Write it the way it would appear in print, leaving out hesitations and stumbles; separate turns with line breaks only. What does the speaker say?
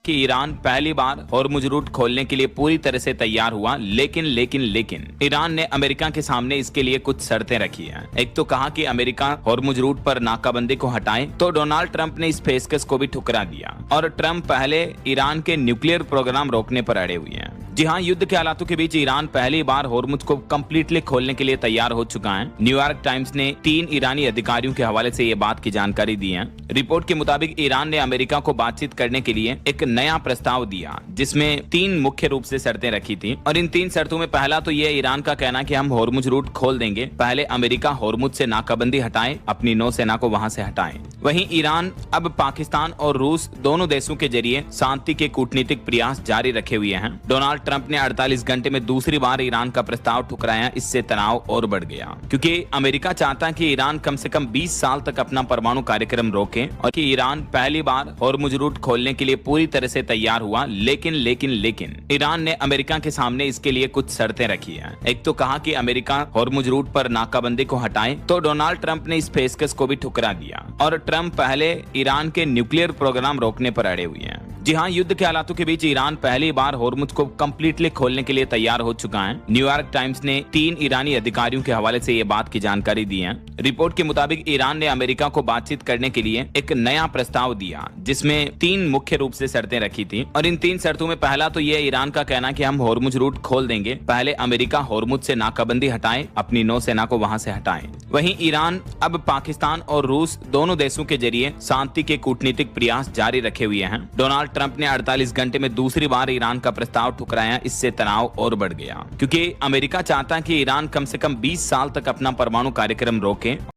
कि ईरान पहली बार Hormuz root खोलने के लिए पूरी तरह से तैयार हुआ, लेकिन ईरान ने अमेरिका के सामने इसके लिए कुछ शर्तें रखी हैं। एक तो कहा कि अमेरिका हॉर्मुज रूट पर नाकाबंदी को हटाए, तो डोनाल्ड ट्रंप ने इस पेशकश को भी ठुकरा दिया और ट्रंप पहले ईरान के न्यूक्लियर प्रोग्राम रोकने पर अड़े हुए हैं। जी हाँ, युद्ध के हालातों के बीच ईरान पहली बार हॉर्मुज को कंप्लीटली खोलने के लिए तैयार हो चुका है। न्यूयॉर्क टाइम्स ने 3 ईरानी अधिकारियों के हवाले से ये बात की जानकारी दी है। रिपोर्ट के मुताबिक ईरान ने अमेरिका को बातचीत करने के लिए एक नया प्रस्ताव दिया, जिसमें 3 मुख्य रूप से शर्तें रखी थी और इन 3 शर्तों में पहला तो ये ईरान का कहना कि हम हॉर्मुज रूट खोल देंगे, पहले अमेरिका हॉर्मुज से नाकाबंदी हटाए, अपनी नौसेना को वहां से हटाए। वहीं ईरान अब पाकिस्तान और रूस दोनों देशों के जरिए शांति के कूटनीतिक प्रयास जारी रखे हुए हैं। डोनाल्ड ट्रंप ने 48 घंटे में दूसरी बार ईरान का प्रस्ताव ठुकराया। इससे तनाव और बढ़ गया, क्योंकि अमेरिका चाहता है कि ईरान कम से कम 20 साल तक अपना परमाणु कार्यक्रम रोके और कि ईरान पहली बार हॉर्मुज रूट खोलने के लिए पूरी तरह से तैयार हुआ, लेकिन ईरान ने अमेरिका के सामने इसके लिए कुछ शर्तें रखी हैं। एक तो कहा कि अमेरिका हॉर्मुज रूट पर नाकाबंदी को हटाए, तो डोनाल्ड ट्रंप ने इस पेशकश को भी ठुकरा दिया और ट्रंप पहले ईरान के न्यूक्लियर प्रोग्राम रोकने पर अड़े हुए हैं। जी हाँ, युद्ध के हालातों के बीच ईरान पहली बार हॉर्मुज को कंप्लीटली खोलने के लिए तैयार हो चुका है। न्यूयॉर्क टाइम्स ने 3 ईरानी अधिकारियों के हवाले से ये बात की जानकारी दी है। रिपोर्ट के मुताबिक ईरान ने अमेरिका को बातचीत करने के लिए एक नया प्रस्ताव दिया, जिसमें 3 मुख्य रूप से शर्तें रखी थी और इन 3 शर्तों में पहला तो ये ईरान का कहना कि हम हॉर्मुज रूट खोल देंगे, पहले अमेरिका हॉर्मुज से नाकाबंदी हटाए, अपनी नौसेना को वहां से हटाए। वहीं ईरान अब पाकिस्तान और रूस दोनों देशों के जरिए शांति के कूटनीतिक प्रयास जारी रखे हुए हैं। डोनाल्ड ट्रंप ने 48 घंटे में दूसरी बार ईरान का प्रस्ताव ठुकराया। इससे तनाव और बढ़ गया, क्योंकि अमेरिका चाहता है कि ईरान कम से कम 20 साल तक अपना परमाणु कार्यक्रम रोके।